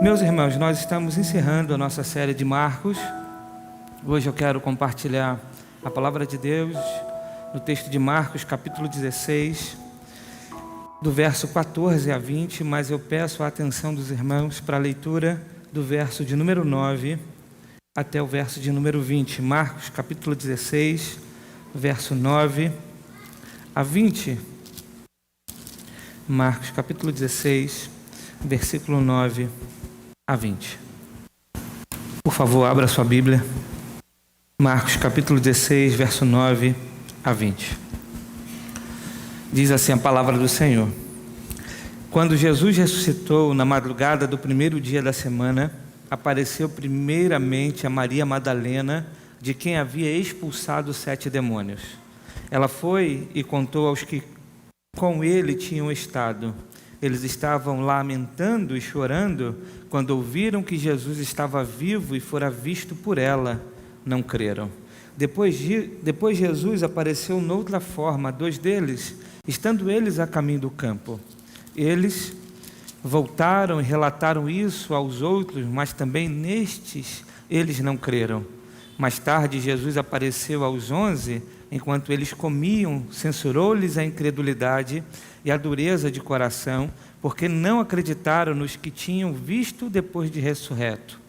Meus irmãos, nós estamos encerrando a nossa série de Marcos. Hoje eu quero compartilhar a palavra de Deus no texto de Marcos, capítulo 16, do verso 14 a 20, mas eu peço a atenção dos irmãos para a leitura do verso de número 9 até o verso de número 20. Marcos, capítulo 16, verso 9 a 20. Marcos, capítulo 16, versículo 9 a 20. Por favor, abra sua Bíblia. Marcos, capítulo 16, verso 9 a 20. Diz assim a palavra do Senhor: Quando Jesus ressuscitou na madrugada do primeiro dia da semana, apareceu primeiramente a Maria Madalena, de quem havia expulsado 7 demônios. Ela foi e contou aos que com ele tinham estado. Eles estavam lamentando e chorando quando ouviram que Jesus estava vivo e fora visto por ela. Não creram. Depois Jesus apareceu noutra forma a 2 deles, estando eles a caminho do campo. Eles voltaram e relataram isso aos outros, mas também nestes eles não creram. Mais tarde Jesus apareceu aos 11, enquanto eles comiam, censurou-lhes a incredulidade e a dureza de coração, porque não acreditaram nos que tinham visto depois de ressurreto.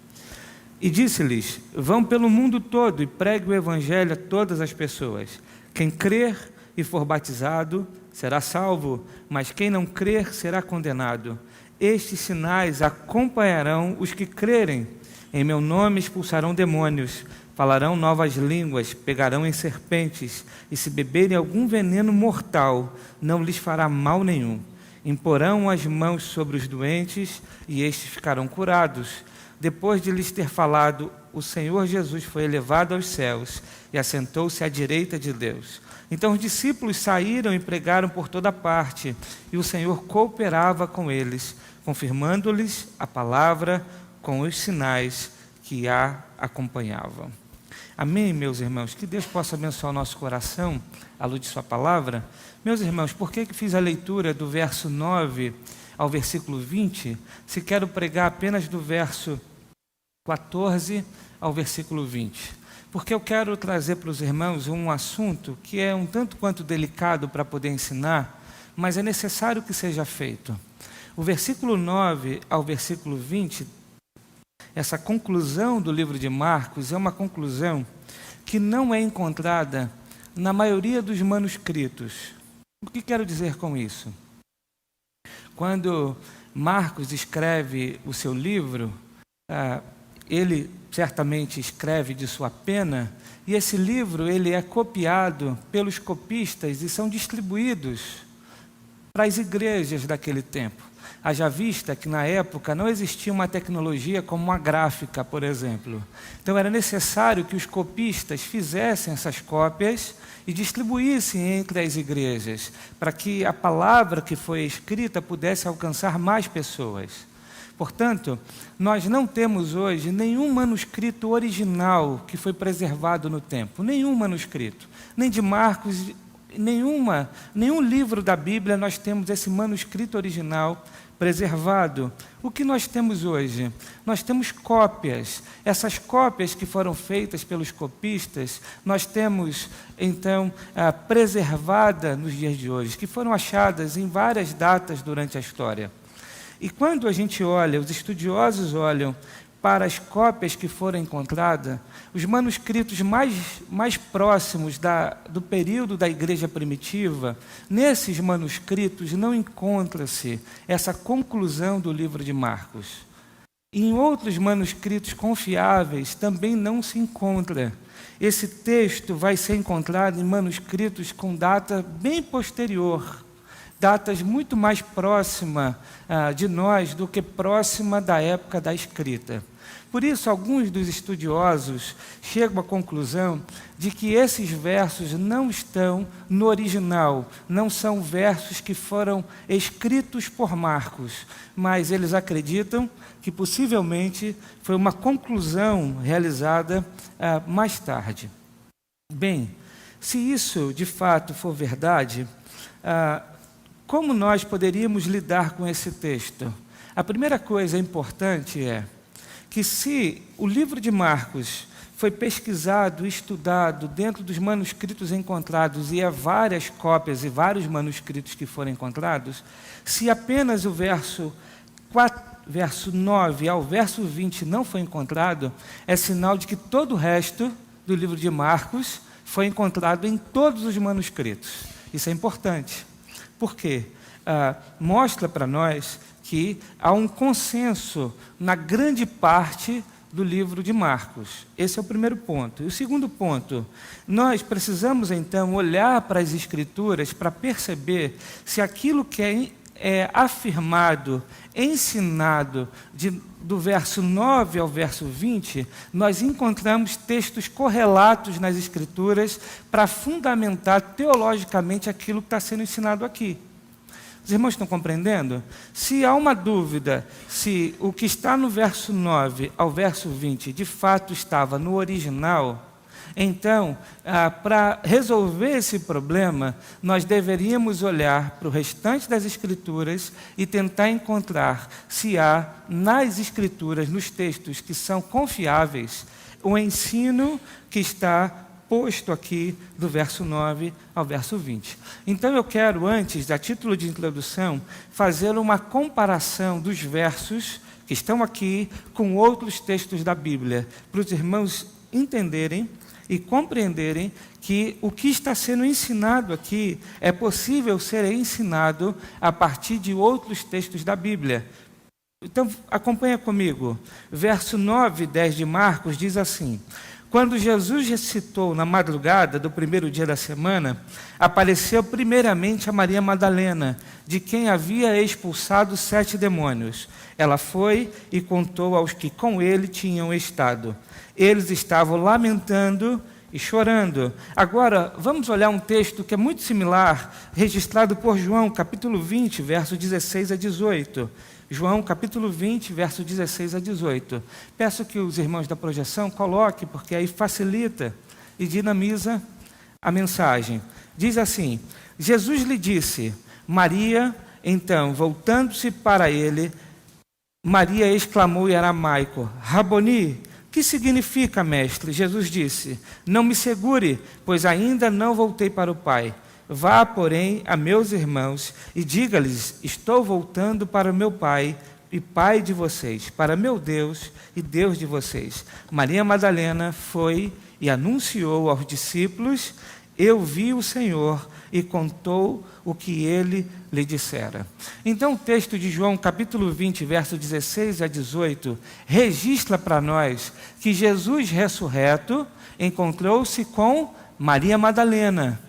E disse-lhes: vão pelo mundo todo e pregue o evangelho a todas as pessoas. Quem crer e for batizado será salvo, mas quem não crer será condenado. Estes sinais acompanharão os que crerem. Em meu nome expulsarão demônios, falarão novas línguas, pegarão em serpentes, e se beberem algum veneno mortal, não lhes fará mal nenhum. Imporão as mãos sobre os doentes, e estes ficarão curados. Depois de lhes ter falado, o Senhor Jesus foi elevado aos céus e assentou-se à direita de Deus. Então os discípulos saíram e pregaram por toda parte, e o Senhor cooperava com eles, confirmando-lhes a palavra com os sinais que a acompanhavam. Amém, meus irmãos? Que Deus possa abençoar o nosso coração à luz de sua palavra. Meus irmãos, por que fiz a leitura do verso 9 ao versículo 20, se quero pregar apenas do verso 14 ao versículo 20? Porque eu quero trazer para os irmãos um assunto que é um tanto quanto delicado para poder ensinar, mas é necessário que seja feito. O versículo 9 ao versículo 20, essa conclusão do livro de Marcos é uma conclusão que não é encontrada na maioria dos manuscritos. O que quero dizer com isso? Quando Marcos escreve o seu livro, ele certamente escreve de sua pena, e esse livro ele é copiado pelos copistas e são distribuídos para as igrejas daquele tempo. Haja vista que na época não existia uma tecnologia como uma gráfica, por exemplo. Então era necessário que os copistas fizessem essas cópias e distribuíssem entre as igrejas, para que a palavra que foi escrita pudesse alcançar mais pessoas. Portanto, nós não temos hoje nenhum manuscrito original que foi preservado no tempo, nenhum manuscrito, nem de Marcos, nenhum livro da Bíblia nós temos esse manuscrito original preservado. O que nós temos hoje? Nós temos cópias. Essas cópias que foram feitas pelos copistas, nós temos, então, preservada nos dias de hoje, que foram achadas em várias datas durante a história. E quando a gente olha, os estudiosos olham para as cópias que foram encontradas, os manuscritos mais próximos do período da igreja primitiva, nesses manuscritos não encontra-se essa conclusão do livro de Marcos. E em outros manuscritos confiáveis também não se encontra. Esse texto vai ser encontrado em manuscritos com data bem posterior, datas muito mais próximas de nós do que próxima da época da escrita. Por isso, alguns dos estudiosos chegam à conclusão de que esses versos não estão no original, não são versos que foram escritos por Marcos, mas eles acreditam que possivelmente foi uma conclusão realizada mais tarde. Bem, se isso de fato for verdade, como nós poderíamos lidar com esse texto? A primeira coisa importante é que se o livro de Marcos foi pesquisado, estudado dentro dos manuscritos encontrados, e há várias cópias e vários manuscritos que foram encontrados, se apenas o verso 9 ao verso 20 não foi encontrado, é sinal de que todo o resto do livro de Marcos foi encontrado em todos os manuscritos. Isso é importante. Por quê? Mostra para nós que há um consenso na grande parte do livro de Marcos. Esse é o primeiro ponto. E o segundo ponto, nós precisamos então olhar para as Escrituras para perceber se aquilo que é afirmado, ensinado, do verso 9 ao verso 20, nós encontramos textos correlatos nas Escrituras para fundamentar teologicamente aquilo que está sendo ensinado aqui. Os irmãos estão compreendendo? Se há uma dúvida se o que está no verso 9 ao verso 20 de fato estava no original, então, para resolver esse problema, nós deveríamos olhar para o restante das Escrituras e tentar encontrar se há nas Escrituras, nos textos que são confiáveis, o ensino que está posto aqui do verso 9 ao verso 20. Então eu quero, antes, a título de introdução, fazer uma comparação dos versos que estão aqui com outros textos da Bíblia, para os irmãos entenderem e compreenderem que o que está sendo ensinado aqui é possível ser ensinado a partir de outros textos da Bíblia. Então, acompanha comigo. Verso 9 e 10 de Marcos diz assim: quando Jesus ressuscitou na madrugada do primeiro dia da semana, apareceu primeiramente a Maria Madalena, de quem havia expulsado 7 demônios. Ela foi e contou aos que com ele tinham estado. Eles estavam lamentando e chorando. Agora, vamos olhar um texto que é muito similar, registrado por João, capítulo 20, verso 16 a 18. João, capítulo 20, verso 16 a 18. Peço que os irmãos da projeção coloquem, porque aí facilita e dinamiza a mensagem. Diz assim: Jesus lhe disse, Maria. Então, voltando-se para ele, Maria exclamou em aramaico, Raboni, que significa, mestre? Jesus disse, não me segure, pois ainda não voltei para o Pai. Vá, porém, a meus irmãos e diga-lhes, estou voltando para o meu Pai e Pai de vocês, para meu Deus e Deus de vocês. Maria Madalena foi e anunciou aos discípulos, eu vi o Senhor, e contou o que ele lhe dissera. Então o texto de João, capítulo 20, verso 16 a 18, registra para nós que Jesus ressurreto encontrou-se com Maria Madalena.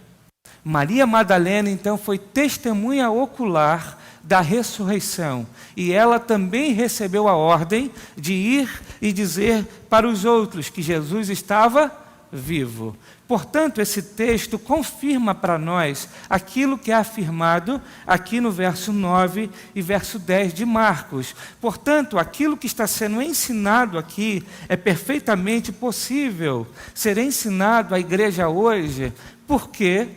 Maria Madalena, então, foi testemunha ocular da ressurreição. E ela também recebeu a ordem de ir e dizer para os outros que Jesus estava vivo. Portanto, esse texto confirma para nós aquilo que é afirmado aqui no verso 9 e verso 10 de Marcos. Portanto, aquilo que está sendo ensinado aqui é perfeitamente possível ser ensinado à igreja hoje, porque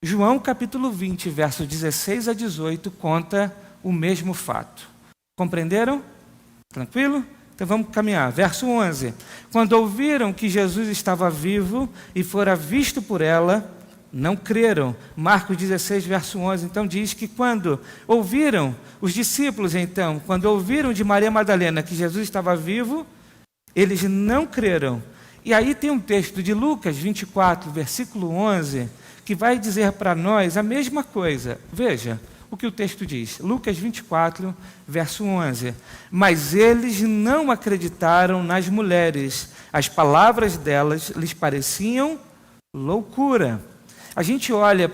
João capítulo 20, verso 16 a 18, conta o mesmo fato. Compreenderam? Tranquilo? Então vamos caminhar. Verso 11. Quando ouviram que Jesus estava vivo e fora visto por ela, não creram. Marcos 16, verso 11. Então diz que quando ouviram, os discípulos então, quando ouviram de Maria Madalena que Jesus estava vivo, eles não creram. E aí tem um texto de Lucas 24, versículo 11, que vai dizer para nós a mesma coisa. Veja o que o texto diz. Lucas 24, verso 11. Mas eles não acreditaram nas mulheres. As palavras delas lhes pareciam loucura. A gente olha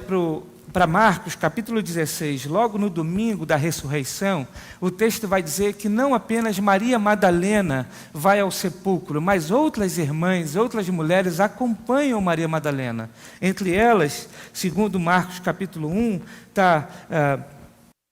para Marcos, capítulo 16, logo no domingo da ressurreição, o texto vai dizer que não apenas Maria Madalena vai ao sepulcro, mas outras irmãs, outras mulheres acompanham Maria Madalena. Entre elas, segundo Marcos, capítulo 1, está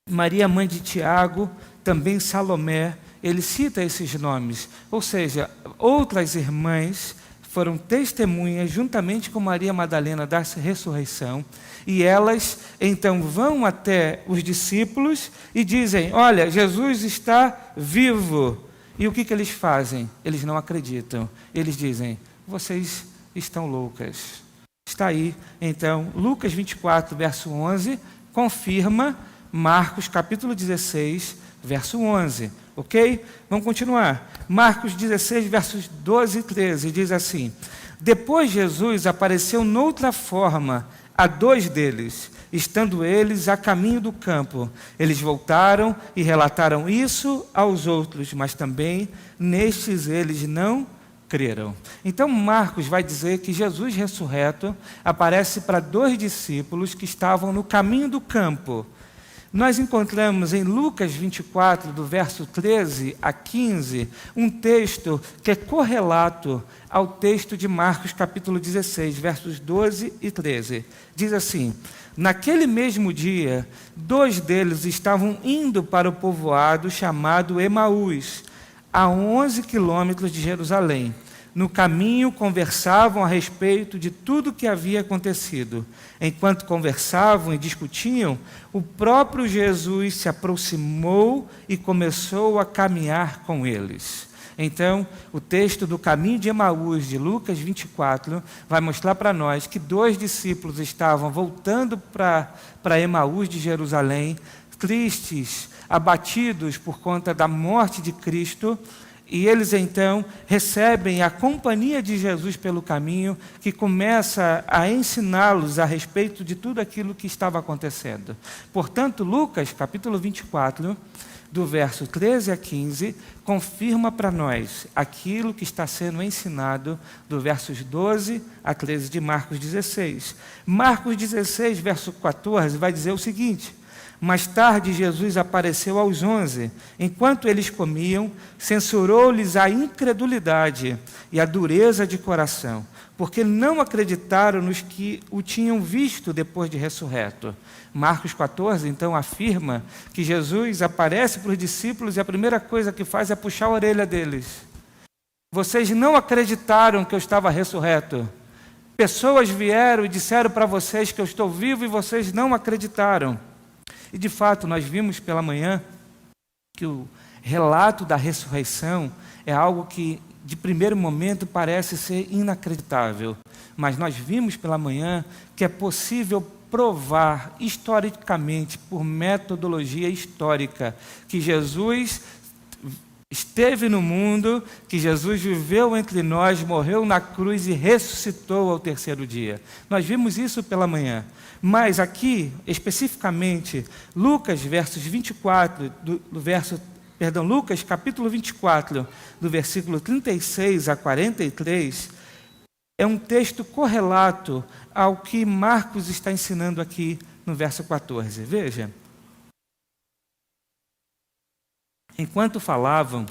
Maria, mãe de Tiago, também Salomé. Ele cita esses nomes. Ou seja, outras irmãs foram testemunhas juntamente com Maria Madalena da ressurreição, e elas então vão até os discípulos e dizem: olha, Jesus está vivo. E o que eles fazem? Eles não acreditam. Eles dizem: vocês estão loucas. Está aí, então, Lucas 24, verso 11, confirma Marcos capítulo 16, verso 11. Ok? Vamos continuar. Marcos 16, versos 12 e 13, diz assim: depois Jesus apareceu noutra forma a 2 deles, estando eles a caminho do campo. Eles voltaram e relataram isso aos outros, mas também nestes eles não creram. Então Marcos vai dizer que Jesus ressurreto aparece para 2 discípulos que estavam no caminho do campo. Nós encontramos em Lucas 24, do verso 13 a 15, um texto que é correlato ao texto de Marcos capítulo 16, versos 12 e 13. Diz assim: naquele mesmo dia, 2 deles estavam indo para o povoado chamado Emaús, a 11 quilômetros de Jerusalém. No caminho conversavam a respeito de tudo o que havia acontecido. Enquanto conversavam e discutiam, o próprio Jesus se aproximou e começou a caminhar com eles. Então, o texto do caminho de Emaús, de Lucas 24, vai mostrar para nós que 2 discípulos estavam voltando para Emaús de Jerusalém, tristes, abatidos por conta da morte de Cristo. E eles então recebem a companhia de Jesus pelo caminho, que começa a ensiná-los a respeito de tudo aquilo que estava acontecendo. Portanto, Lucas, capítulo 24, do verso 13 a 15, confirma para nós aquilo que está sendo ensinado do versos 12 a 13 de Marcos 16. Marcos 16, verso 14, vai dizer o seguinte: mais tarde, Jesus apareceu aos 11. Enquanto eles comiam, censurou-lhes a incredulidade e a dureza de coração, porque não acreditaram nos que o tinham visto depois de ressurreto. Marcos 14, então, afirma que Jesus aparece para os discípulos e a primeira coisa que faz é puxar a orelha deles. Vocês não acreditaram que eu estava ressurreto. Pessoas vieram e disseram para vocês que eu estou vivo e vocês não acreditaram. E de fato, nós vimos pela manhã que o relato da ressurreição é algo que, de primeiro momento, parece ser inacreditável. Mas nós vimos pela manhã que é possível provar historicamente, por metodologia histórica, que Jesus esteve no mundo, que Jesus viveu entre nós, morreu na cruz e ressuscitou ao 3º dia. Nós vimos isso pela manhã. Mas aqui, especificamente, Lucas capítulo 24, do versículo 36 a 43, é um texto correlato ao que Marcos está ensinando aqui no verso 14. Veja. Enquanto falavam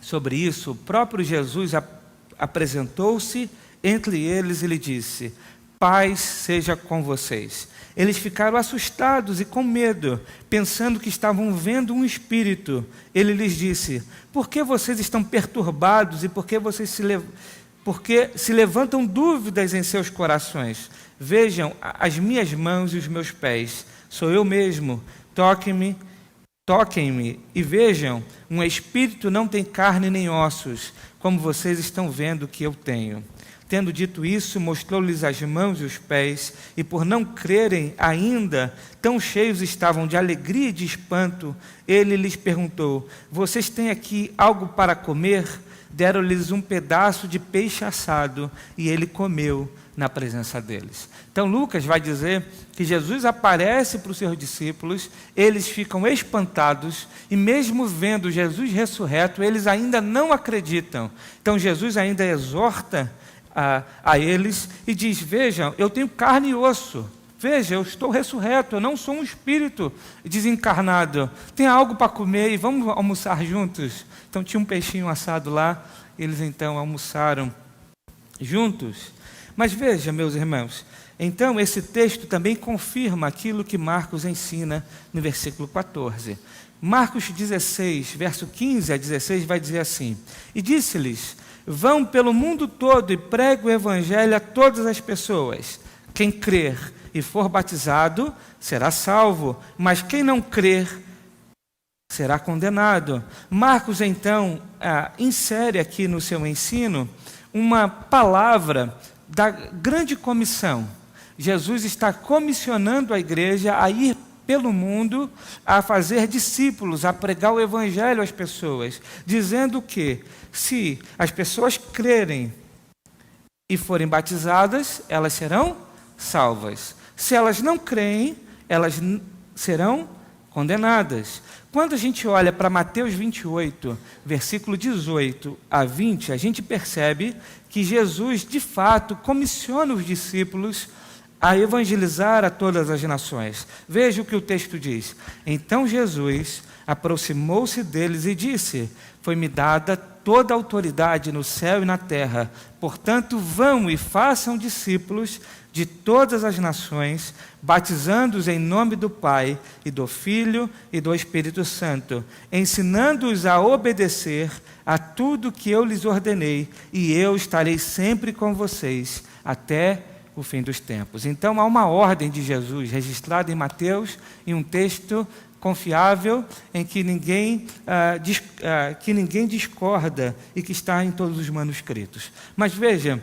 sobre isso, o próprio Jesus apresentou-se entre eles e lhe disse: paz seja com vocês. Eles ficaram assustados e com medo, pensando que estavam vendo um espírito. Ele lhes disse: por que vocês estão perturbados e por que se levantam dúvidas em seus corações? Vejam as minhas mãos e os meus pés. Sou eu mesmo. Toquem-me e vejam, um espírito não tem carne nem ossos, como vocês estão vendo que eu tenho. Tendo dito isso, mostrou-lhes as mãos e os pés, e por não crerem ainda, tão cheios estavam de alegria e de espanto, ele lhes perguntou: vocês têm aqui algo para comer? Deram-lhes um pedaço de peixe assado, e ele comeu na presença deles. Então Lucas vai dizer que Jesus aparece para os seus discípulos, eles ficam espantados, e mesmo vendo Jesus ressurreto, eles ainda não acreditam. Então Jesus ainda exorta a eles e diz: vejam, eu tenho carne e osso, veja, eu estou ressurreto, eu não sou um espírito desencarnado, tem algo para comer e vamos almoçar juntos. Então tinha um peixinho assado lá, eles então almoçaram juntos. Mas veja, meus irmãos, então esse texto também confirma aquilo que Marcos ensina no versículo 14. Marcos 16, verso 15 a 16 vai dizer assim: e disse-lhes: Vão pelo mundo todo e preguem o evangelho a todas as pessoas. Quem crer e for batizado será salvo, mas quem não crer será condenado. Marcos, então, insere aqui no seu ensino uma palavra da grande comissão. Jesus está comissionando a igreja a ir pelo mundo, a fazer discípulos, a pregar o evangelho às pessoas, dizendo que se as pessoas crerem e forem batizadas, elas serão salvas. Se elas não creem, elas serão condenadas. Quando a gente olha para Mateus 28, versículo 18 a 20, a gente percebe que Jesus, de fato, comissiona os discípulos a evangelizar a todas as nações. Veja o que o texto diz. Então Jesus aproximou-se deles e disse: foi-me dada toda a autoridade no céu e na terra. Portanto, vão e façam discípulos de todas as nações, batizando-os em nome do Pai, e do Filho, e do Espírito Santo, ensinando-os a obedecer a tudo que eu lhes ordenei, e eu estarei sempre com vocês, até o fim dos tempos. Então, há uma ordem de Jesus, registrada em Mateus, em um texto confiável, em que ninguém discorda, e que está em todos os manuscritos. Mas veja,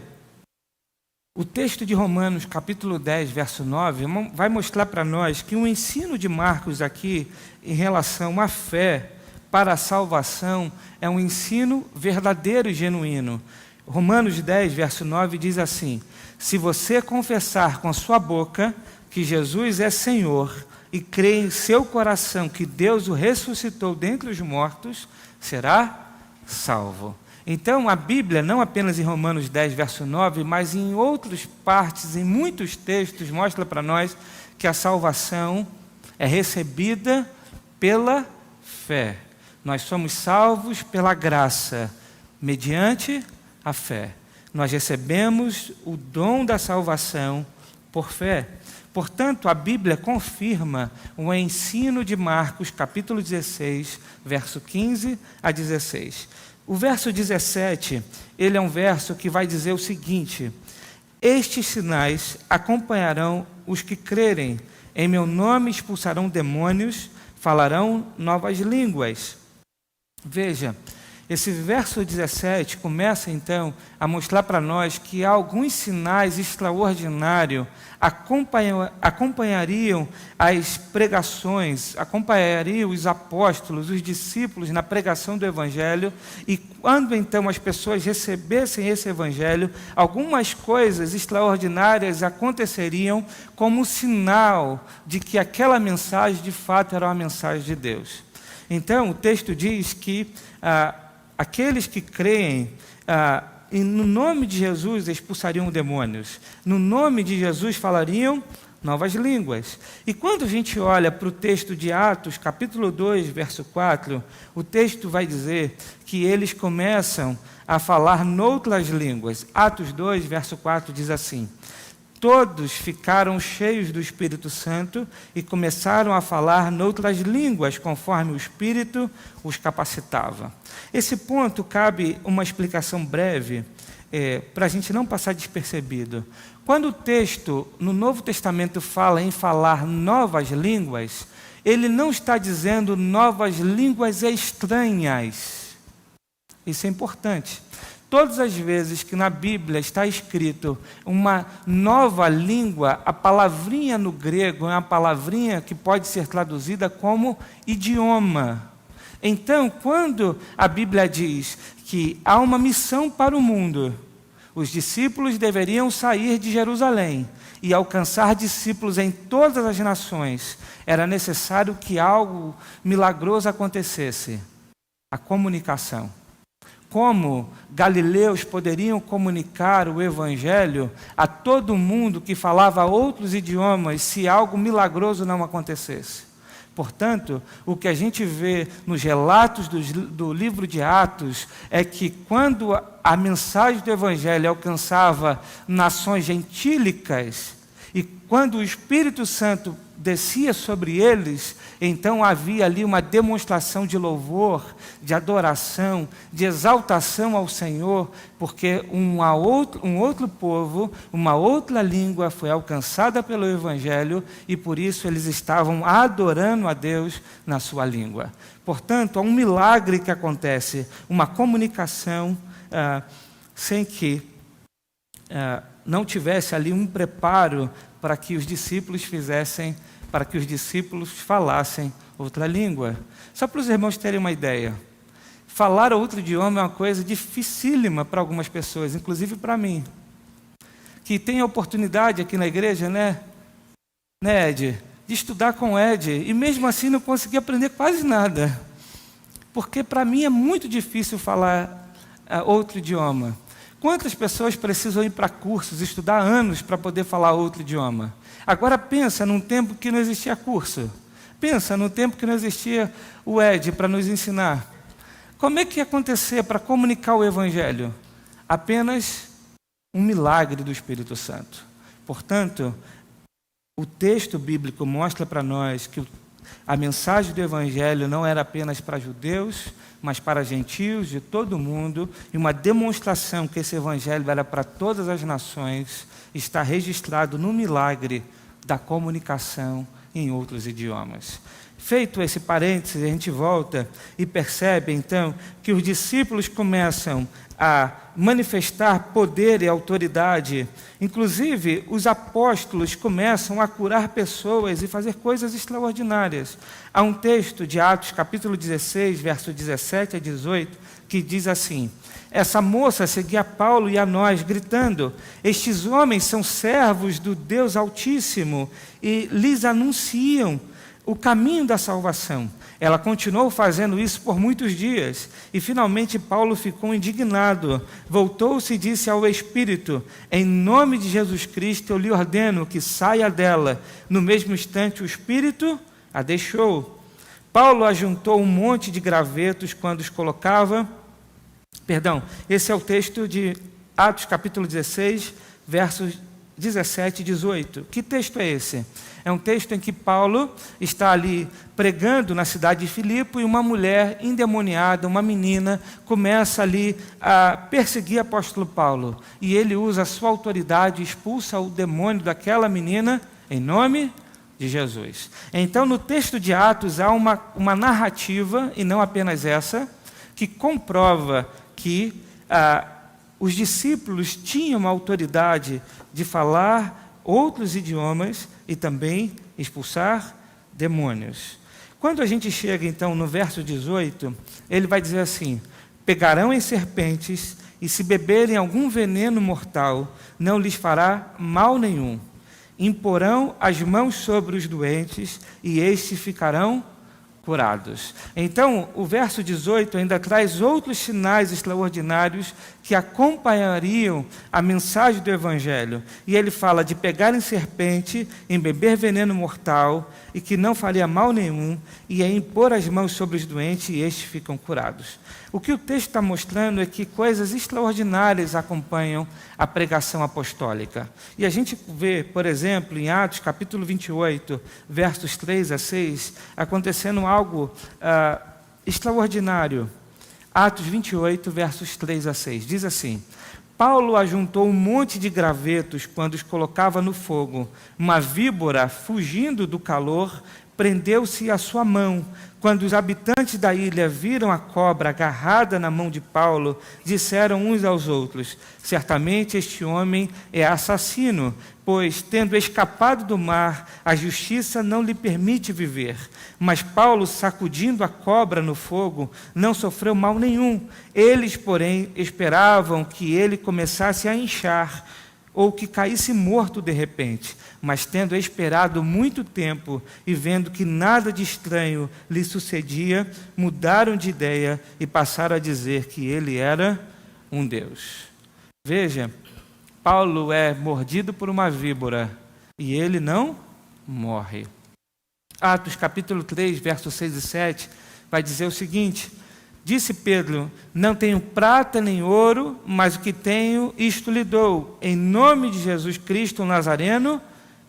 o texto de Romanos, capítulo 10, verso 9, vai mostrar para nós que o ensino de Marcos aqui, em relação à fé para a salvação, é um ensino verdadeiro e genuíno. Romanos 10, verso 9 diz assim: se você confessar com a sua boca que Jesus é Senhor e crer em seu coração que Deus o ressuscitou dentre os mortos, será salvo. Então, a Bíblia, não apenas em Romanos 10, verso 9, mas em outras partes, em muitos textos, mostra para nós que a salvação é recebida pela fé. Nós somos salvos pela graça, mediante a fé. Nós recebemos o dom da salvação por fé. Portanto, a Bíblia confirma o ensino de Marcos, capítulo 16, verso 15 a 16. O verso 17, ele é um verso que vai dizer o seguinte: estes sinais acompanharão os que crerem, em meu nome expulsarão demônios, falarão novas línguas. Veja, esse verso 17 começa então a mostrar para nós que alguns sinais extraordinários acompanhariam as pregações, acompanhariam os apóstolos, os discípulos na pregação do Evangelho, e quando então as pessoas recebessem esse Evangelho, algumas coisas extraordinárias aconteceriam como sinal de que aquela mensagem de fato era uma mensagem de Deus. Então o texto diz que aqueles que creem e no nome de Jesus expulsariam demônios. No nome de Jesus falariam novas línguas. E quando a gente olha para o texto de Atos, capítulo 2, verso 4, o texto vai dizer que eles começam a falar noutras línguas. Atos 2, verso 4 diz assim: todos ficaram cheios do Espírito Santo e começaram a falar noutras línguas, conforme o Espírito os capacitava. Esse ponto cabe uma explicação breve, para a gente não passar despercebido. Quando o texto no Novo Testamento fala em falar novas línguas, ele não está dizendo novas línguas estranhas. Isso é importante. Todas as vezes que na Bíblia está escrito uma nova língua, a palavrinha no grego é uma palavrinha que pode ser traduzida como idioma. Então, quando a Bíblia diz que há uma missão para o mundo, os discípulos deveriam sair de Jerusalém e alcançar discípulos em todas as nações, era necessário que algo milagroso acontecesse: a comunicação. Como galileus poderiam comunicar o Evangelho a todo mundo que falava outros idiomas se algo milagroso não acontecesse? Portanto, o que a gente vê nos relatos do livro de Atos é que quando a mensagem do Evangelho alcançava nações gentílicas, E quando o Espírito Santo descia sobre eles, então havia ali uma demonstração de louvor, de adoração, de exaltação ao Senhor, porque um outro povo, uma outra língua foi alcançada pelo Evangelho e por isso eles estavam adorando a Deus na sua língua. Portanto, há um milagre que acontece, uma comunicação sem que não tivesse ali um preparo para que os discípulos falassem outra língua. Só para os irmãos terem uma ideia, falar outro idioma é uma coisa dificílima para algumas pessoas, inclusive para mim, que tem a oportunidade aqui na igreja, né Ed, de estudar com o Ed, e mesmo assim não consegui aprender quase nada, porque para mim é muito difícil falar outro idioma. Quantas pessoas precisam ir para cursos, estudar anos para poder falar outro idioma? Agora pensa num tempo que não existia curso. Pensa num tempo que não existia o Ed para nos ensinar. Como é que ia acontecer para comunicar o Evangelho? Apenas um milagre do Espírito Santo. Portanto, o texto bíblico mostra para nós que a mensagem do Evangelho não era apenas para judeus, mas para gentios de todo o mundo, e uma demonstração que esse Evangelho era para todas as nações, está registrado no milagre da comunicação em outros idiomas. Feito esse parênteses, a gente volta e percebe, então, que os discípulos começam a manifestar poder e autoridade. Inclusive, os apóstolos começam a curar pessoas e fazer coisas extraordinárias. Há um texto de Atos, capítulo 16, versos 17 a 18, que diz assim: essa moça seguia Paulo e a nós, gritando: estes homens são servos do Deus Altíssimo e lhes anunciam o caminho da salvação. Ela continuou fazendo isso por muitos dias, e finalmente Paulo ficou indignado. Voltou-se e disse ao Espírito: em nome de Jesus Cristo eu lhe ordeno que saia dela. No mesmo instante o Espírito a deixou. Paulo ajuntou um monte de gravetos quando os colocava. Esse é o texto de Atos capítulo 16, versos 17 e 18. Que texto é esse? É um texto em que Paulo está ali pregando na cidade de Filipe e uma mulher endemoniada, uma menina, começa ali a perseguir o apóstolo Paulo. E ele usa a sua autoridade e expulsa o demônio daquela menina em nome de Jesus. Então, no texto de Atos há uma narrativa, e não apenas essa, que comprova que os discípulos tinham a autoridade de falar outros idiomas e também expulsar demônios. Quando a gente chega, então, no verso 18, ele vai dizer assim: pegarão em serpentes, e se beberem algum veneno mortal, não lhes fará mal nenhum. Imporão as mãos sobre os doentes, e estes ficarão curados. Então, o verso 18 ainda traz outros sinais extraordinários que acompanhariam a mensagem do Evangelho. E ele fala de pegar em serpente, em beber veneno mortal, e que não faria mal nenhum, e em impor as mãos sobre os doentes, e estes ficam curados. O que o texto está mostrando é que coisas extraordinárias acompanham a pregação apostólica. E a gente vê, por exemplo, em Atos capítulo 28, versos 3 a 6, acontecendo algo extraordinário. Atos 28, versos 3 a 6, diz assim: Paulo ajuntou um monte de gravetos quando os colocava no fogo. Uma víbora, fugindo do calor, prendeu-se à sua mão. Quando os habitantes da ilha viram a cobra agarrada na mão de Paulo, disseram uns aos outros: certamente este homem é assassino, pois, tendo escapado do mar, a justiça não lhe permite viver. Mas Paulo, sacudindo a cobra no fogo, não sofreu mal nenhum. Eles, porém, esperavam que ele começasse a inchar, ou que caísse morto de repente. Mas tendo esperado muito tempo e vendo que nada de estranho lhe sucedia, mudaram de ideia e passaram a dizer que ele era um deus. Veja, Paulo é mordido por uma víbora e ele não morre. Atos capítulo 3, versos 6 e 7, vai dizer o seguinte: disse Pedro: não tenho prata nem ouro, mas o que tenho, isto lhe dou. Em nome de Jesus Cristo, o Nazareno,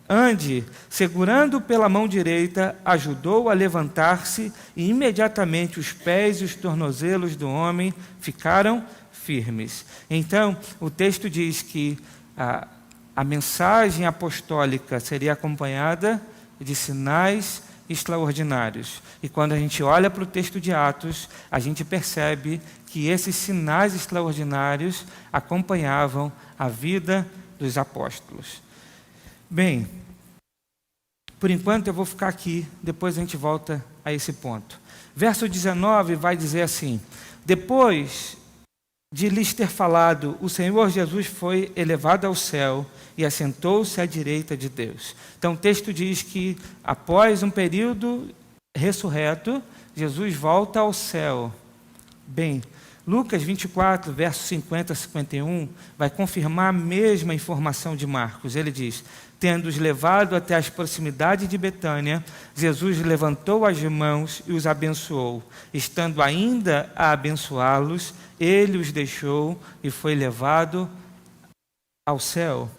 ande, segurando pela mão direita, ajudou a levantar-se, e imediatamente os pés e os tornozelos do homem ficaram firmes. Então, o texto diz que a mensagem apostólica seria acompanhada de sinais extraordinários. E quando a gente olha para o texto de Atos, a gente percebe que esses sinais extraordinários acompanhavam a vida dos apóstolos. Bem, por enquanto eu vou ficar aqui, depois a gente volta a esse ponto. Verso 19 vai dizer assim: depois de lhes ter falado, o Senhor Jesus foi elevado ao céu e assentou-se à direita de Deus. Então o texto diz que após um período ressurreto, Jesus volta ao céu. Bem, Lucas 24, versos 50 a 51, vai confirmar a mesma informação de Marcos. Ele diz: tendo-os levado até as proximidades de Betânia, Jesus levantou as mãos e os abençoou. Estando ainda a abençoá-los, ele os deixou e foi levado ao céu.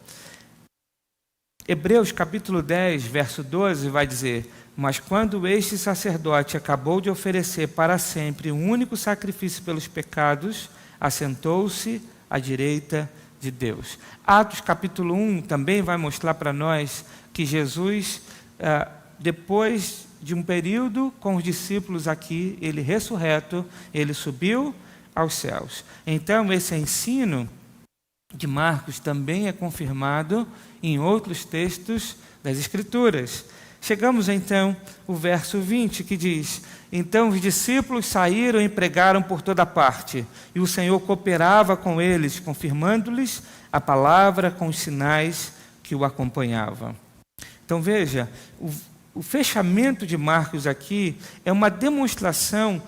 Hebreus capítulo 10, verso 12, vai dizer: mas quando este sacerdote acabou de oferecer para sempre um único sacrifício pelos pecados, assentou-se à direita de Deus. Atos capítulo 1 também vai mostrar para nós que Jesus, depois de um período com os discípulos aqui, ele ressurreto, ele subiu aos céus. Então, esse ensino de Marcos também é confirmado em outros textos das Escrituras. Chegamos então ao verso 20, que diz: então os discípulos saíram e pregaram por toda parte, e o Senhor cooperava com eles, confirmando-lhes a palavra com os sinais que o acompanhavam. Então veja, o fechamento de Marcos aqui é uma demonstração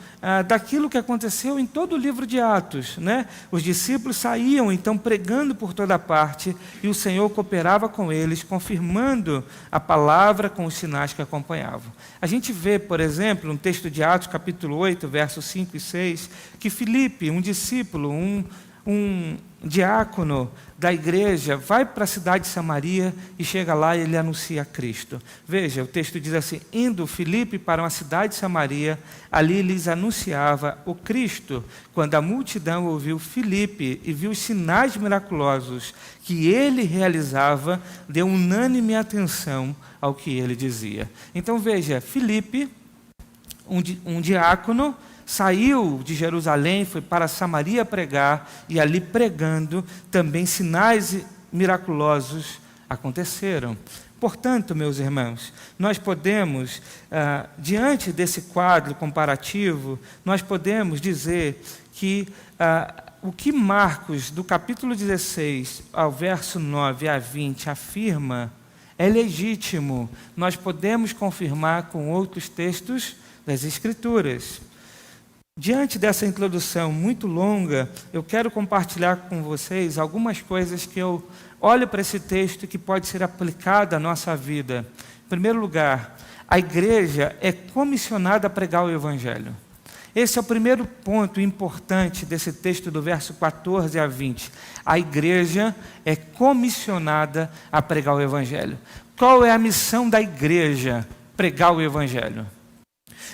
daquilo que aconteceu em todo o livro de Atos, né? Os discípulos saíam então pregando por toda parte e o Senhor cooperava com eles, confirmando a palavra com os sinais que acompanhavam. A gente vê, por exemplo, no texto de Atos, capítulo 8, versos 5 e 6, que Filipe, um discípulo, um diácono da igreja, vai para a cidade de Samaria e chega lá e ele anuncia Cristo. Veja, o texto diz assim: indo Filipe para uma cidade de Samaria, ali lhes anunciava o Cristo. Quando a multidão ouviu Filipe e viu os sinais miraculosos que ele realizava, deu unânime atenção ao que ele dizia. Então veja, Filipe, um diácono, saiu de Jerusalém, foi para Samaria pregar, e ali pregando, também sinais miraculosos aconteceram. Portanto, meus irmãos, nós podemos, diante desse quadro comparativo, nós podemos dizer que o que Marcos, do capítulo 16 ao verso 9 a 20, afirma, é legítimo. Nós podemos confirmar com outros textos das Escrituras. Diante dessa introdução muito longa, eu quero compartilhar com vocês algumas coisas que eu olho para esse texto que pode ser aplicado à nossa vida. Em primeiro lugar, a igreja é comissionada a pregar o Evangelho. Esse é o primeiro ponto importante desse texto do verso 14 a 20. A igreja é comissionada a pregar o Evangelho. Qual é a missão da igreja? Pregar o Evangelho.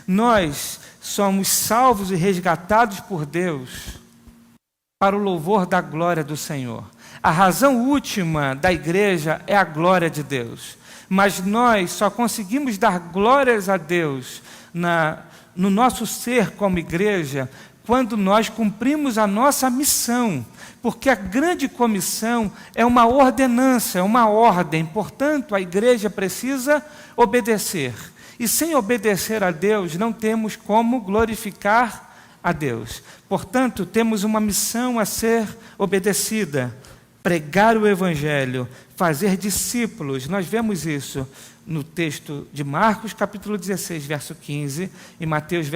Nós somos salvos e resgatados por Deus para o louvor da glória do Senhor. A razão última da igreja é a glória de Deus. Mas nós só conseguimos dar glórias a Deus no nosso ser como igreja quando nós cumprimos a nossa missão. Porque a grande comissão é uma ordenança, é uma ordem. Portanto, a igreja precisa obedecer. E sem obedecer a Deus, não temos como glorificar a Deus. Portanto, temos uma missão a ser obedecida: pregar o Evangelho, fazer discípulos. Nós vemos isso no texto de Marcos, capítulo 16, verso 15, e Mateus,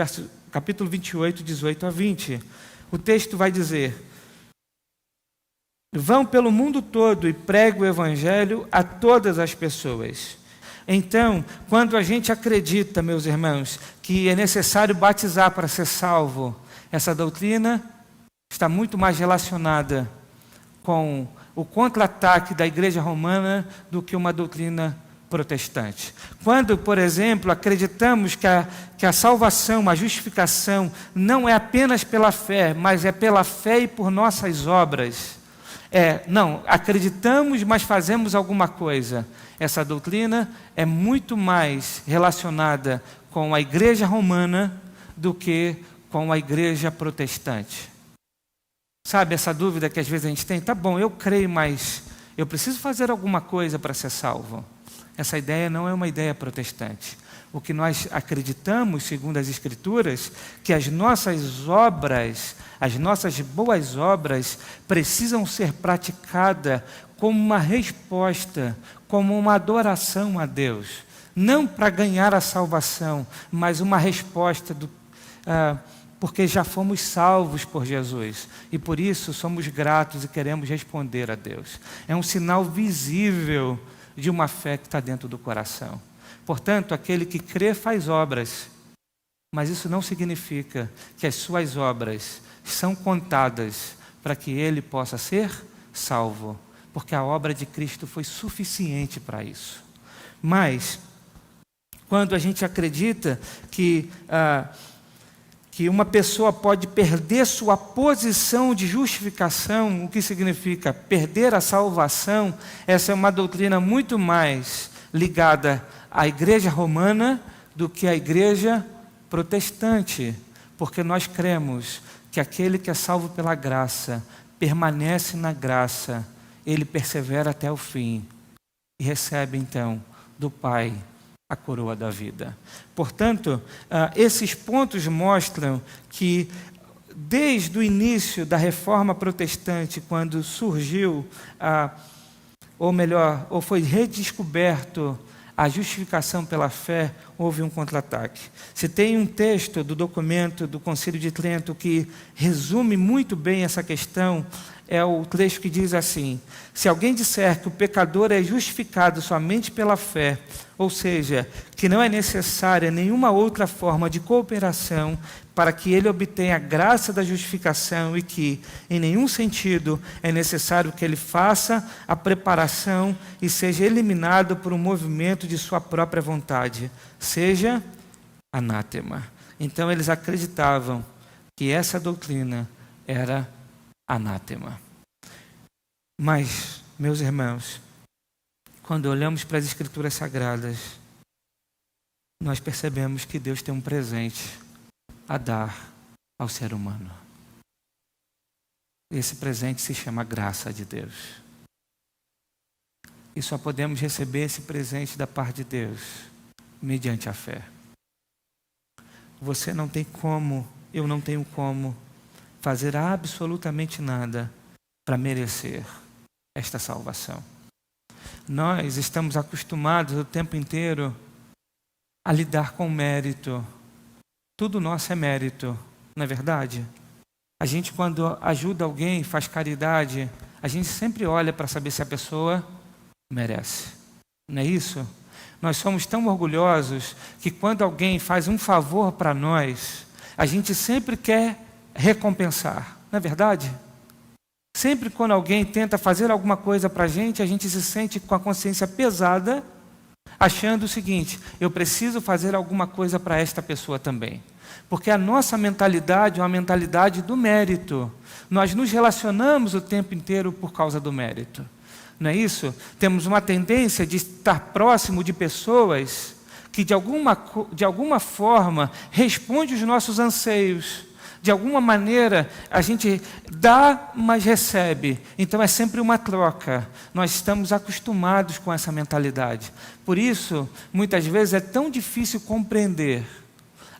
capítulo 28, 18 a 20. O texto vai dizer: vão pelo mundo todo e pregue o Evangelho a todas as pessoas. Então, quando a gente acredita, meus irmãos, que é necessário batizar para ser salvo, essa doutrina está muito mais relacionada com o contra-ataque da igreja romana do que uma doutrina protestante. Quando, por exemplo, acreditamos que a salvação, a justificação, não é apenas pela fé, mas é pela fé e por nossas obras. Não, acreditamos, mas fazemos alguma coisa. Essa doutrina é muito mais relacionada com a igreja romana do que com a igreja protestante. Sabe essa dúvida que às vezes a gente tem? Tá bom, eu creio, mas eu preciso fazer alguma coisa para ser salvo. Essa ideia não é uma ideia protestante. O que nós acreditamos, segundo as Escrituras, que as nossas obras, as nossas boas obras, precisam ser praticadas como uma resposta, como uma adoração a Deus. Não para ganhar a salvação, mas uma resposta porque já fomos salvos por Jesus. E por isso somos gratos e queremos responder a Deus. É um sinal visível de uma fé que está dentro do coração. Portanto, aquele que crê faz obras, mas isso não significa que as suas obras são contadas para que ele possa ser salvo, porque a obra de Cristo foi suficiente para isso. Mas, quando a gente acredita que uma pessoa pode perder sua posição de justificação, o que significa perder a salvação, essa é uma doutrina muito mais ligada à igreja romana do que à igreja protestante, porque nós cremos que aquele que é salvo pela graça, permanece na graça, ele persevera até o fim e recebe então do Pai a coroa da vida. Portanto, esses pontos mostram que desde o início da reforma protestante, quando surgiu, ou foi redescoberto a justificação pela fé, houve um contra-ataque. Se tem um texto do documento do Concílio de Trento que resume muito bem essa questão, é o trecho que diz assim: se alguém disser que o pecador é justificado somente pela fé, ou seja, que não é necessária nenhuma outra forma de cooperação para que ele obtenha a graça da justificação e que, em nenhum sentido, é necessário que ele faça a preparação e seja eliminado por um movimento de sua própria vontade, seja anátema. Então eles acreditavam que essa doutrina era anátema. Mas, meus irmãos, quando olhamos para as Escrituras Sagradas, nós percebemos que Deus tem um presente a dar ao ser humano. Esse presente se chama graça de Deus. E só podemos receber esse presente da parte de Deus mediante a fé. Você não tem como, eu não tenho como fazer absolutamente nada para merecer esta salvação. Nós estamos acostumados o tempo inteiro a lidar com mérito. Tudo nosso é mérito, não é verdade? A gente, quando ajuda alguém, faz caridade, a gente sempre olha para saber se a pessoa merece. Não é isso? Nós somos tão orgulhosos que quando alguém faz um favor para nós, a gente sempre quer recompensar, não é verdade? Sempre quando alguém tenta fazer alguma coisa para a gente se sente com a consciência pesada, achando o seguinte: eu preciso fazer alguma coisa para esta pessoa também. Porque a nossa mentalidade é uma mentalidade do mérito. Nós nos relacionamos o tempo inteiro por causa do mérito. Não é isso? Temos uma tendência de estar próximo de pessoas que de alguma forma respondem os nossos anseios. De alguma maneira, a gente dá, mas recebe. Então é sempre uma troca. Nós estamos acostumados com essa mentalidade. Por isso, muitas vezes é tão difícil compreender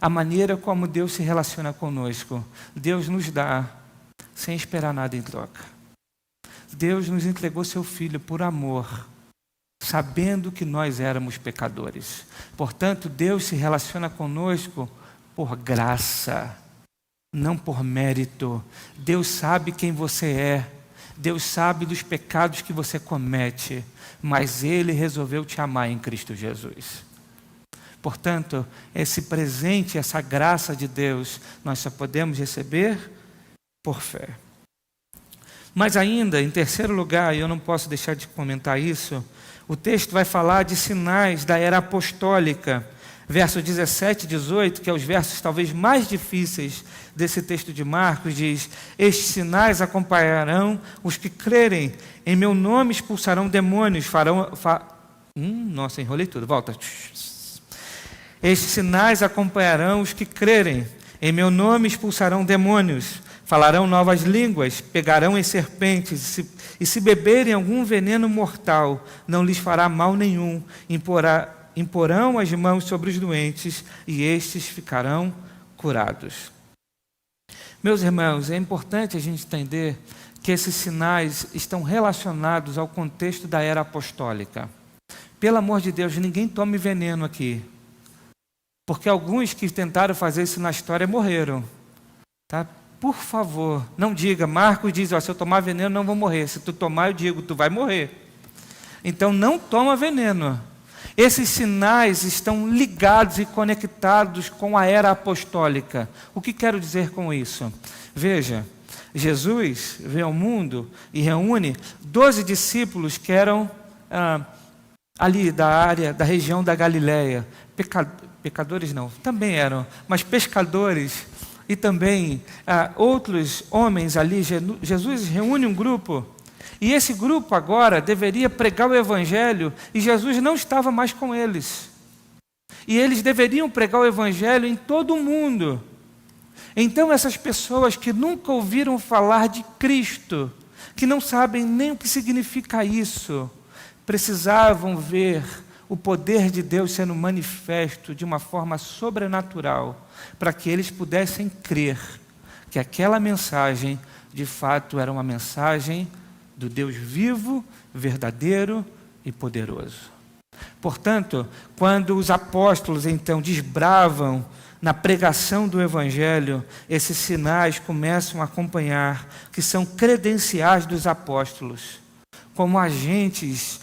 a maneira como Deus se relaciona conosco. Deus nos dá sem esperar nada em troca. Deus nos entregou seu Filho por amor, sabendo que nós éramos pecadores. Portanto, Deus se relaciona conosco por graça, não por mérito. Deus sabe quem você é. Deus sabe dos pecados que você comete, mas Ele resolveu te amar em Cristo Jesus. Portanto, esse presente, essa graça de Deus, nós só podemos receber por fé. Mas ainda, em terceiro lugar, e eu não posso deixar de comentar isso, O texto vai falar de sinais da era apostólica. Verso 17 e 18, que é os versos talvez mais difíceis desse texto de Marcos, diz: estes sinais acompanharão os que crerem, em meu nome expulsarão demônios, enrolei tudo, volta. Estes sinais acompanharão os que crerem, em meu nome expulsarão demônios, falarão novas línguas, pegarão em serpentes, e se beberem algum veneno mortal, não lhes fará mal nenhum, imporão as mãos sobre os doentes e estes ficarão curados. Meus irmãos, é importante a gente entender que esses sinais estão relacionados ao contexto da era apostólica. Pelo amor de Deus, ninguém tome veneno aqui, porque alguns que tentaram fazer isso na história morreram, tá? Por favor, não diga. Marcos diz: se eu tomar veneno não vou morrer. Se tu tomar, eu digo, tu vai morrer. Então não toma veneno. Esses sinais estão ligados e conectados com a era apostólica. O que quero dizer com isso? Veja, Jesus vem ao mundo e reúne 12 discípulos que eram ali da região da Galileia. Pecadores não, também eram, mas pescadores e também outros homens ali. Jesus reúne um grupo. E esse grupo agora deveria pregar o Evangelho e Jesus não estava mais com eles. E eles deveriam pregar o Evangelho em todo o mundo. Então essas pessoas que nunca ouviram falar de Cristo, que não sabem nem o que significa isso, precisavam ver o poder de Deus sendo manifesto de uma forma sobrenatural, para que eles pudessem crer que aquela mensagem de fato era uma mensagem do Deus vivo, verdadeiro e poderoso. Portanto, quando os apóstolos então desbravam na pregação do Evangelho, esses sinais começam a acompanhar, que são credenciais dos apóstolos, como agentes,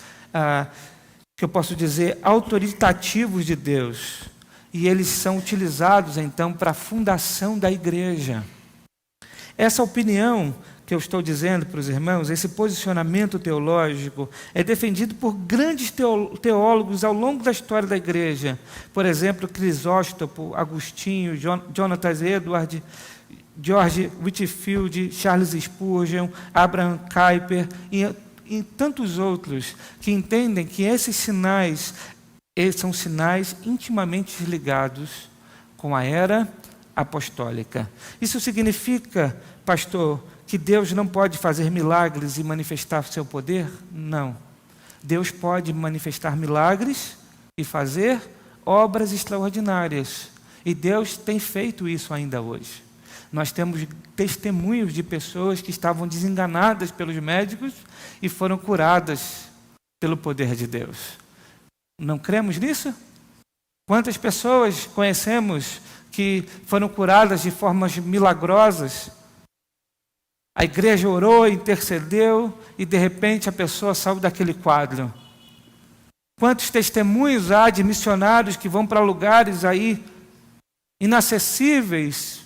que eu posso dizer, autoritativos de Deus. E eles são utilizados então para a fundação da igreja. Essa opinião que eu estou dizendo para os irmãos, esse posicionamento teológico, é defendido por grandes teólogos ao longo da história da igreja. Por exemplo, Crisóstomo, Agostinho, Jonathan Edwards, George Whitefield, Charles Spurgeon, Abraham Kuyper e tantos outros que entendem que esses sinais são sinais intimamente ligados com a era apostólica. Isso significa, pastor, que Deus não pode fazer milagres e manifestar seu poder? Não. Deus pode manifestar milagres e fazer obras extraordinárias. E Deus tem feito isso ainda hoje. Nós temos testemunhos de pessoas que estavam desenganadas pelos médicos e foram curadas pelo poder de Deus. Não cremos nisso? Quantas pessoas conhecemos que foram curadas de formas milagrosas? A igreja orou, intercedeu e de repente a pessoa saiu daquele quadro. Quantos testemunhos há de missionários que vão para lugares aí inacessíveis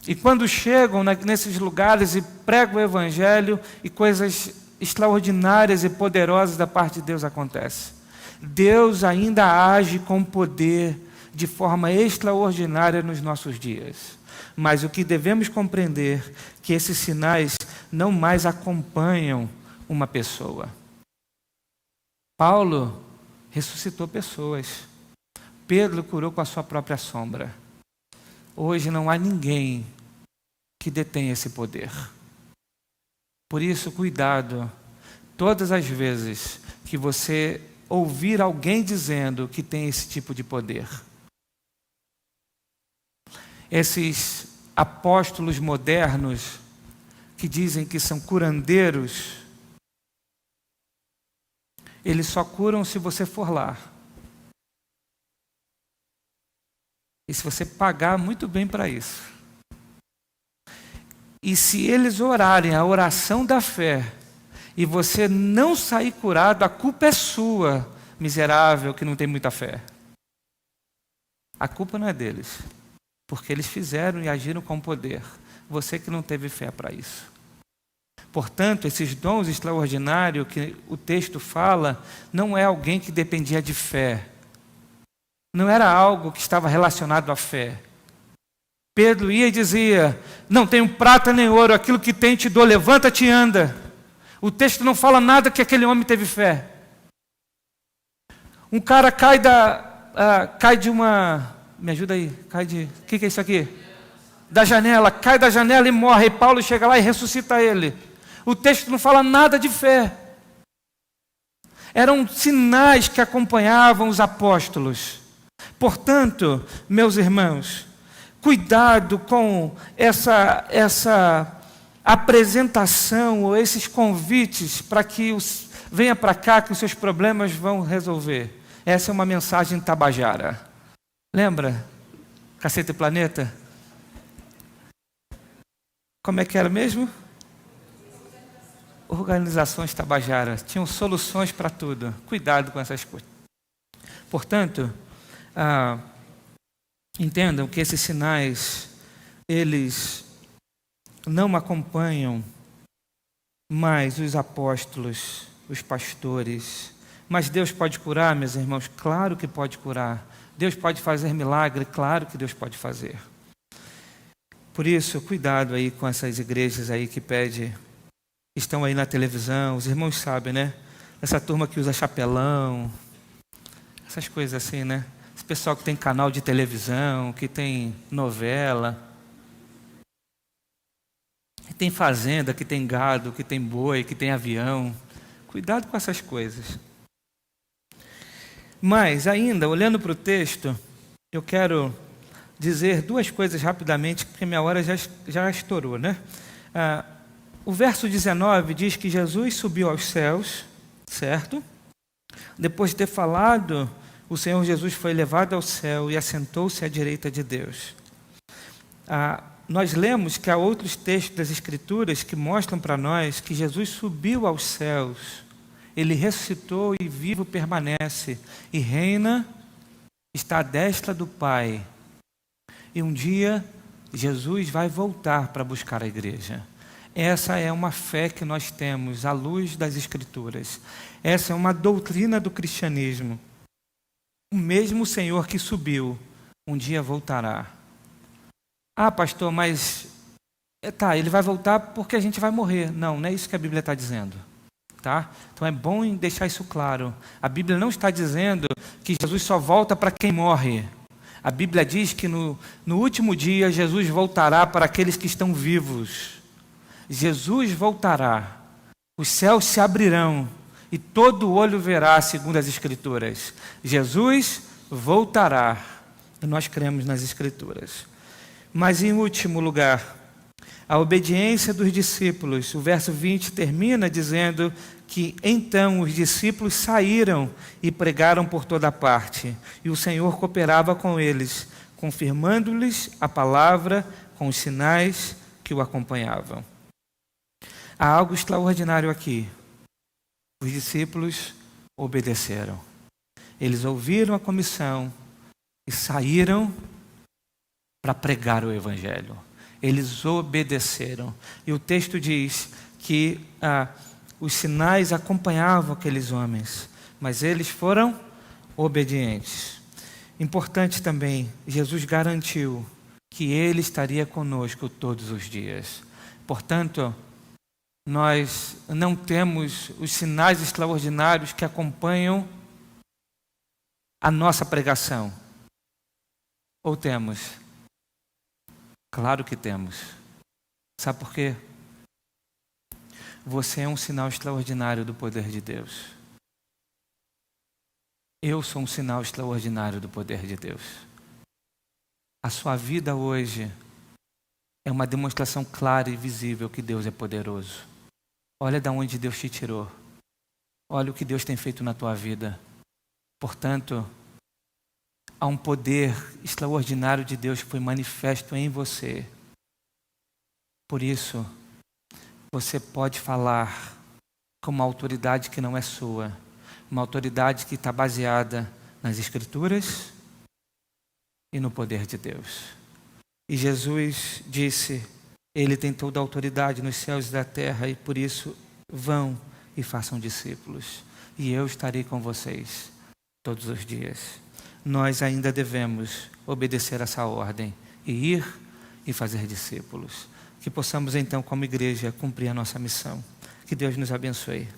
e quando chegam nesses lugares e pregam o Evangelho e coisas extraordinárias e poderosas da parte de Deus acontecem. Deus ainda age com poder de forma extraordinária nos nossos dias. Mas o que devemos compreender é que esses sinais não mais acompanham uma pessoa. Paulo ressuscitou pessoas. Pedro curou com a sua própria sombra. Hoje não há ninguém que detém esse poder. Por isso, cuidado. Todas as vezes que você ouvir alguém dizendo que tem esse tipo de poder, esses apóstolos modernos que dizem que são curandeiros, eles só curam se você for lá. E se você pagar muito bem para isso. E se eles orarem a oração da fé e você não sair curado, a culpa é sua, miserável que não tem muita fé. A culpa não é deles. Porque eles fizeram e agiram com poder. Você que não teve fé para isso. Portanto, esses dons extraordinários que o texto fala, não é alguém que dependia de fé. Não era algo que estava relacionado à fé. Pedro ia e dizia: não tenho prata nem ouro, aquilo que tem te dou, levanta-te e anda. O texto não fala nada que aquele homem teve fé. Um cara cai de uma... Me ajuda aí. O que é isso aqui? Da janela. Cai da janela e morre. E Paulo chega lá e ressuscita ele. O texto não fala nada de fé. Eram sinais que acompanhavam os apóstolos. Portanto, meus irmãos, cuidado com essa apresentação ou esses convites para que venha para cá que os seus problemas vão resolver. Essa é uma mensagem tabajara. Lembra? Cacete Planeta? Como é que era mesmo? Organizações tabajaras. Tinham soluções para tudo. Cuidado com essas coisas. Portanto, entendam que esses sinais, eles não acompanham mais os apóstolos, os pastores. Mas Deus pode curar, meus irmãos? Claro que pode curar. Deus pode fazer milagre? Claro que Deus pode fazer. Por isso, cuidado aí com essas igrejas aí que estão aí na televisão. Os irmãos sabem, né? Essa turma que usa chapelão, essas coisas assim, né? Esse pessoal que tem canal de televisão, que tem novela, que tem fazenda, que tem gado, que tem boi, que tem avião. Cuidado com essas coisas. Mas ainda, olhando para o texto, eu quero dizer duas coisas rapidamente, porque minha hora já estourou, né? O verso 19 diz que Jesus subiu aos céus, certo? Depois de ter falado, o Senhor Jesus foi levado ao céu e assentou-se à direita de Deus. Nós lemos que há outros textos das Escrituras que mostram para nós que Jesus subiu aos céus. Ele ressuscitou e vivo permanece. E reina, está à destra do Pai. E um dia, Jesus vai voltar para buscar a igreja. Essa é uma fé que nós temos à luz das Escrituras. Essa é uma doutrina do cristianismo. O mesmo Senhor que subiu, um dia voltará. Pastor, mas... ele vai voltar porque a gente vai morrer. Não é isso que a Bíblia está dizendo. Tá? Então é bom deixar isso claro. A Bíblia não está dizendo que Jesus só volta para quem morre. A Bíblia diz que no último dia Jesus voltará para aqueles que estão vivos. Jesus voltará, os céus se abrirão e todo olho verá, segundo as Escrituras. Jesus voltará. E nós cremos nas Escrituras. Mas em último lugar, a obediência dos discípulos. O verso 20 termina dizendo que então os discípulos saíram e pregaram por toda parte. E o Senhor cooperava com eles, confirmando-lhes a palavra com os sinais que o acompanhavam. Há algo extraordinário aqui. Os discípulos obedeceram. Eles ouviram a comissão e saíram para pregar o Evangelho. Eles obedeceram. E o texto diz que os sinais acompanhavam aqueles homens, mas eles foram obedientes. Importante também, Jesus garantiu que Ele estaria conosco todos os dias. Portanto, nós não temos os sinais extraordinários que acompanham a nossa pregação. Ou temos? Claro que temos. Sabe por quê? Você é um sinal extraordinário do poder de Deus. Eu sou um sinal extraordinário do poder de Deus. A sua vida hoje é uma demonstração clara e visível que Deus é poderoso. Olha de onde Deus te tirou. Olha o que Deus tem feito na tua vida. Portanto, há um poder extraordinário de Deus que foi manifesto em você. Por isso, você pode falar com uma autoridade que não é sua, uma autoridade que está baseada nas Escrituras e no poder de Deus. E Jesus disse Ele tem toda a autoridade nos céus e da terra, e por isso vão e façam discípulos. E eu estarei com vocês todos os dias. Nós ainda devemos obedecer essa ordem e ir e fazer discípulos. Que possamos então, como igreja, cumprir a nossa missão. Que Deus nos abençoe.